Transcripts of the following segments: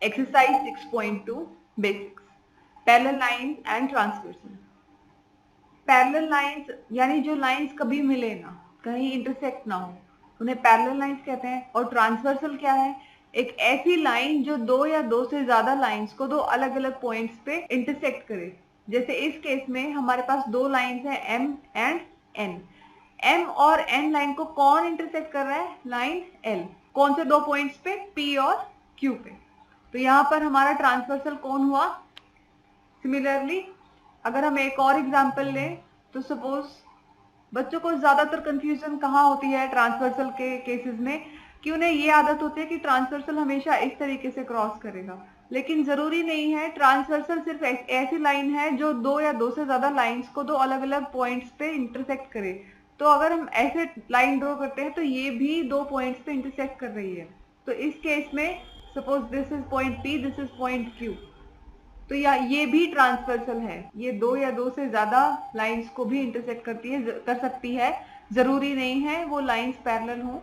Exercise 6.2 Basics. Parallel lines and transversal. Parallel lines यानी जो lines कभी मिले ना, कहीं इंटरसेक्ट ना हो, उन्हें पैरेलल लाइंस कहते हैं। और ट्रांसवर्सल क्या है? एक ऐसी लाइन जो दो या दो से ज्यादा लाइंस को दो अलग अलग पॉइंट्स पे इंटरसेक्ट करे। जैसे इस केस में हमारे पास दो लाइंस हैं, एम एंड एन। एम और एन लाइन को कौन इंटरसेक्ट कर रहा है? Line L. कौन से दो पॉइंट्स पे? पी और क्यू पे। तो यहाँ पर हमारा ट्रांसवर्सल कौन हुआ? सिमिलरली अगर हम एक और एग्जांपल लें तो सपोज, बच्चों को ज्यादातर कंफ्यूजन कहाँ होती है ट्रांसवर्सल के केसेस में, कि उन्हें ये आदत होती है कि ट्रांसवर्सल हमेशा इस तरीके से क्रॉस करेगा, लेकिन जरूरी नहीं है। ट्रांसवर्सल सिर्फ ऐसी लाइन है जो दो या दो से ज्यादा लाइंस को दो अलग अलग पॉइंट्स पे इंटरसेक्ट करे। तो अगर हम ऐसे लाइन ड्रॉ करते हैं तो ये भी दो पॉइंट्स पे इंटरसेक्ट कर रही है। तो इस केस में suppose this is point P, this is point Q, तो ये भी ट्रांसवर्सल है। ये दो या दो से ज्यादा लाइंस को भी इंटरसेक्ट कर सकती है, जरूरी नहीं है वो लाइंस पैरेलल हो।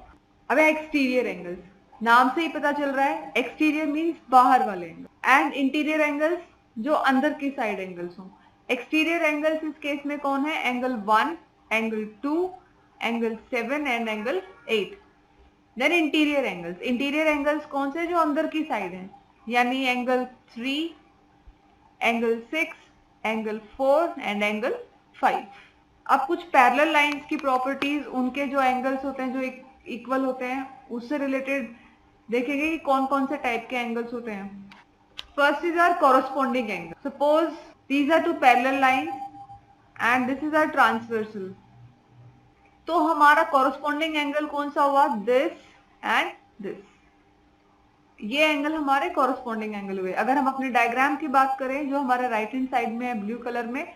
अब एक्सटीरियर एंगल्स, नाम से ही पता चल रहा है, एक्सटीरियर मींस बाहर वाले एंगल, एंड इंटीरियर एंगल्स जो अंदर की साइड एंगल्स हो। एक्सटीरियर एंगल्स इस केस में कौन है? Angle 1, angle 2, angle 7 and angle 8। Then interior angles, interior angles कौन से? जो अंदर की साइड है, यानी angle 3, angle 6, angle 4 and angle 5। अब कुछ पैरेलल लाइंस की प्रॉपर्टीज, उनके जो एंगल्स होते हैं जो इक्वल होते हैं, उससे रिलेटेड देखेंगे कि कौन कौन से टाइप के एंगल्स होते हैं। First is our corresponding angle. Suppose these are two parallel lines and this is are transversal. तो हमारा कॉरस्पॉन्डिंग एंगल कौन सा हुआ? This and this. ये एंगल हमारे कॉरस्पॉन्डिंग एंगल हुए। अगर हम अपने डायग्राम की बात करें जो हमारे राइट हैंड साइड में है ब्लू कलर में,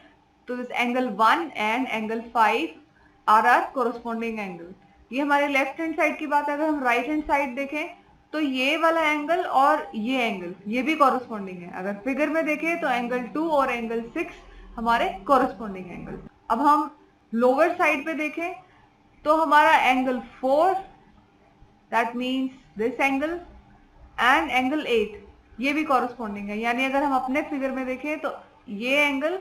तो this angle 1 and angle 5 are corresponding angle. ये हमारे लेफ्ट हैंड साइड की बात है। अगर हम राइट हैंड साइड देखें तो ये वाला एंगल और ये एंगल, ये भी कॉरस्पॉन्डिंग है। अगर फिगर में देखें तो एंगल 2 और एंगल 6 हमारे कॉरस्पॉन्डिंग एंगल। अब हम लोअर साइड पे देखें तो हमारा angle 4, that means this angle, and angle 8, ये भी कॉरस्पॉन्डिंग है। यानी अगर हम अपने फिगर में देखें तो ये एंगल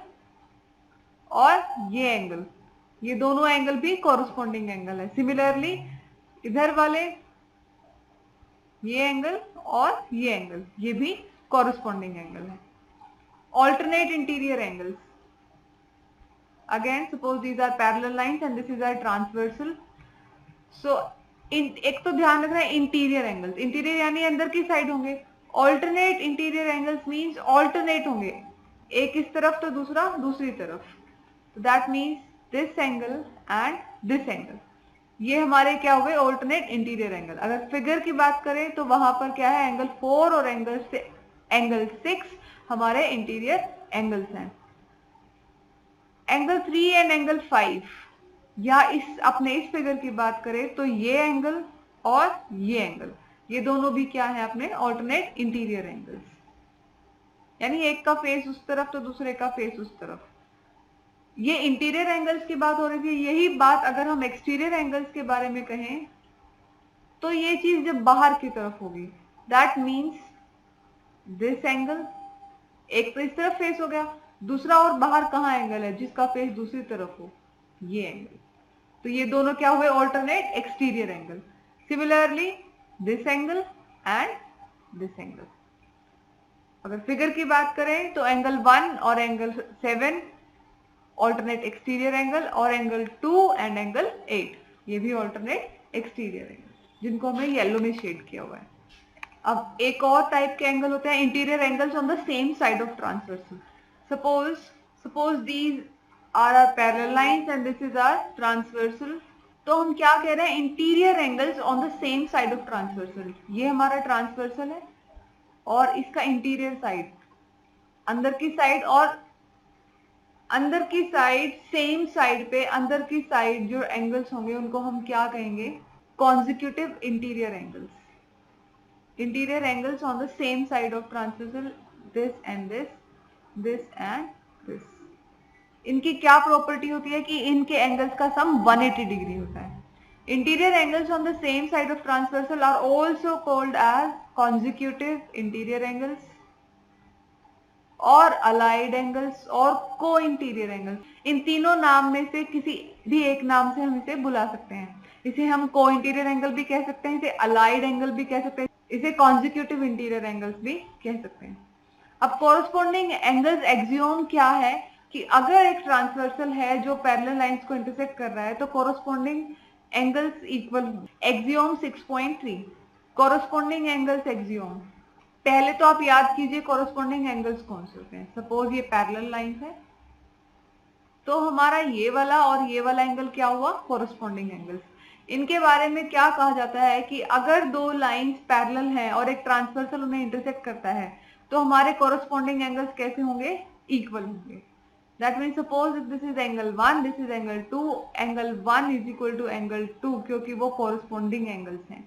और ये एंगल, ये दोनों एंगल भी कॉरस्पॉन्डिंग एंगल है। सिमिलरली इधर वाले ये एंगल और ये एंगल, ये भी कॉरस्पॉन्डिंग एंगल है। Alternate interior angles, again suppose these are parallel lines and this is are transversal. So एक तो ध्यान रखना है इंटीरियर एंगल्स, इंटीरियर यानी अंदर की साइड होंगे। Alternate interior angles means alternate होंगे, एक इस तरफ तो दूसरा दूसरी तरफ। तो that means this angle and this angle, ये हमारे क्या हुए? Alternate interior angle. अगर फिगर की बात करें तो वहां पर क्या है? एंगल 4 और एंगल 6 हमारे इंटीरियर एंगल्स हैं। एंगल 3 एंड एंगल 5, या अपने इस फिगर की बात करें तो ये एंगल और ये एंगल, ये दोनों भी क्या है? अपने ऑल्टरनेट इंटीरियर एंगल्स। यानी एक का फेस उस तरफ तो दूसरे का फेस उस तरफ। ये इंटीरियर एंगल्स की बात हो रही थी। यही बात अगर हम एक्सटीरियर एंगल्स के बारे में कहें तो ये चीज जब बाहर की तरफ होगी, दैट मीन्स दिस एंगल, एक तो इस तरफ फेस हो गया, दूसरा और बाहर कहाँ एंगल है जिसका फेस दूसरी तरफ हो? ये एंगल। तो ये दोनों क्या हुए? Alternate exterior angle. Similarly this angle and this angle. अगर फिगर की बात करें तो एंगल 1 और एंगल 7 ऑल्टरनेट एक्सटीरियर एंगल, और एंगल 2 एंड एंगल 8, ये भी ऑल्टरनेट एक्सटीरियर एंगल, जिनको हमने येलो में शेड किया हुआ है। अब एक और टाइप के एंगल होते हैं interior angles on the same side of transversal. Suppose these are our parallel lines and this is are transversal. तो हम क्या कह रहे हैं? Interior angles on the same side of transversal. ये हमारा ट्रांसवर्सल है और इसका इंटीरियर साइड, अंदर की साइड, और अंदर की साइड सेम साइड पे अंदर की साइड जो एंगल्स होंगे उनको हम क्या कहेंगे? Consecutive interior angles. Interior angles on the same side of transversal, this and this and this. इनकी क्या प्रॉपर्टी होती है कि इनके एंगल्स का सम 180 डिग्री होता है। Interior angles on the same side of transversal are also called as consecutive interior angles और अलाइड एंगल्स और को इंटीरियर एंगल्स। इन तीनों नाम में से किसी भी एक नाम से हम इसे बुला सकते हैं। इसे हम को इंटीरियर एंगल भी कह सकते हैं, इसे अलाइड एंगल भी कह सकते हैं, इसे कॉन्जिक्यूटिव इंटीरियर एंगल्स भी कह सकते हैं। अब कोरस्पॉन्डिंग एंगल्स एक्सियोम क्या है कि अगर एक ट्रांसवर्सल है जो पैरेलल लाइंस को इंटरसेक्ट कर रहा है तो कोरस्पॉन्डिंग एंगल्स इक्वल होंगे। Axiom 6.3 corresponding angles axiom. पहले तो आप याद कीजिए कोरस्पॉन्डिंग एंगल्स कौन से होते हैं। सपोज ये पैरेलल लाइंस है तो हमारा ये वाला और ये वाला एंगल क्या हुआ, कोरस्पॉन्डिंग एंगल्स। इनके बारे में क्या कहा जाता है कि अगर दो लाइंस पैरेलल हैं और एक ट्रांसवर्सल उन्हें इंटरसेक्ट करता है तो हमारे कोरस्पॉन्डिंग एंगल्स कैसे होंगे, इक्वल होंगे। That mean suppose this is angle 1, this is angle 2, angle 1 is equal to angle 2 क्योंकि वो कोरस्पॉन्डिंग एंगल्स हैं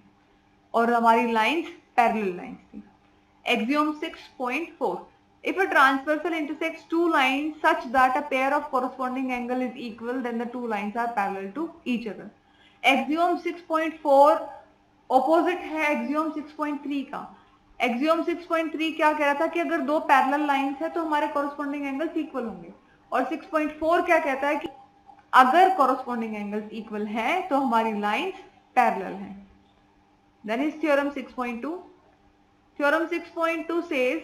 और हमारी लाइंस पैरेलल लाइंस थी। Axiom 6.4. If a transversal intersects two lines such that a pair of corresponding angle is equal, then the two lines are parallel to each other. Axiom 6.4 opposite है Axiom 6.3 का। Axiom 6.3 क्या कह रहा था कि अगर दो पैरेलल लाइंस है तो हमारे corresponding angles इक्वल होंगे, और 6.4 क्या कहता है कि अगर corresponding angles इक्वल हैं तो हमारी लाइंस पैरेलल हैं। Then is theorem 6.2. Theorem 6.2 says,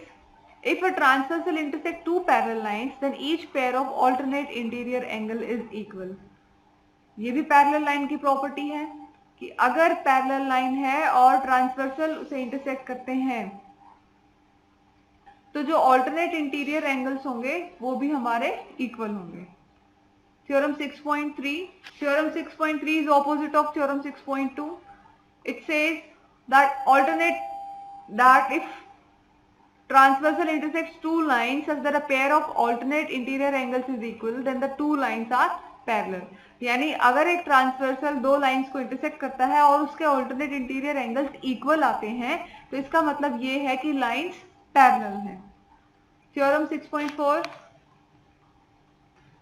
if a transversal intersect two parallel lines, then each pair of alternate interior angle is equal. ये भी पैरेलल लाइन की प्रॉपर्टी है कि अगर पैरेलल लाइन है और ट्रांसवर्सल उसे इंटरसेक्ट करते हैं तो जो ऑल्टरनेट इंटीरियर एंगल्स होंगे वो भी हमारे इक्वल होंगे। Theorem 6.3. Theorem 6.3 is opposite of theorem 6.2. It says that if transversal intersects two lines such that a pair of alternate interior angles is equal, then the two lines are parallel. यानी अगर एक transversal दो lines को intersect करता है और उसके alternate interior angles equal आते हैं तो इसका मतलब ये है कि लाइंस पैरेलल हैं। Theorem 6.4,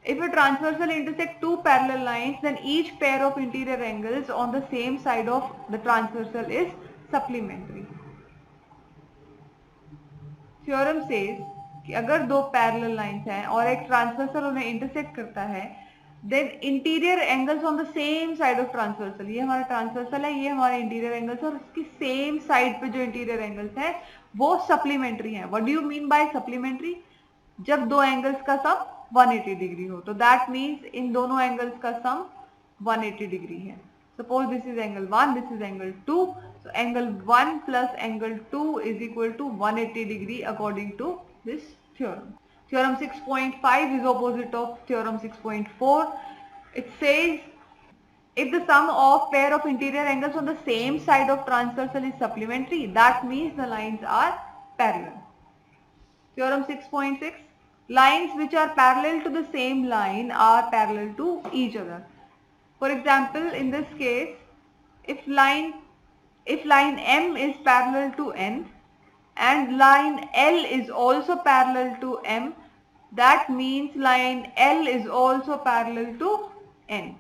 if a transversal intersect two parallel lines, then each pair of interior angles on the same side of the transversal is supplementary. Theorem says कि अगर दो पैरेलल लाइंस हैं और एक ट्रांसवर्सल उन्हें इंटरसेक्ट करता है, then interior angles on the same side of transversal, ये हमारा ट्रांसवर्सल है, ये हमारे इंटीरियर एंगल्स, और उसकी सेम साइड पे जो इंटीरियर एंगल्स हैं वो सप्लीमेंट्री हैं। What do you mean by supplementary? जब दो एंगल्स का सम 180 डिग्री हो, तो दैट मीन्स इन दोनों एंगल्स का सम 180 डिग्री है। Suppose this is angle 1, this is angle 2. So angle 1 plus angle 2 is equal to 180 degree according to this theorem. Theorem 6.5 is opposite of theorem 6.4. It says if the sum of pair of interior angles on the same side of transversal is supplementary, that means the lines are parallel. Theorem 6.6, lines which are parallel to the same line are parallel to each other. For example, in this case, if line M is parallel to N and line L is also parallel to M, that means line L is also parallel to N.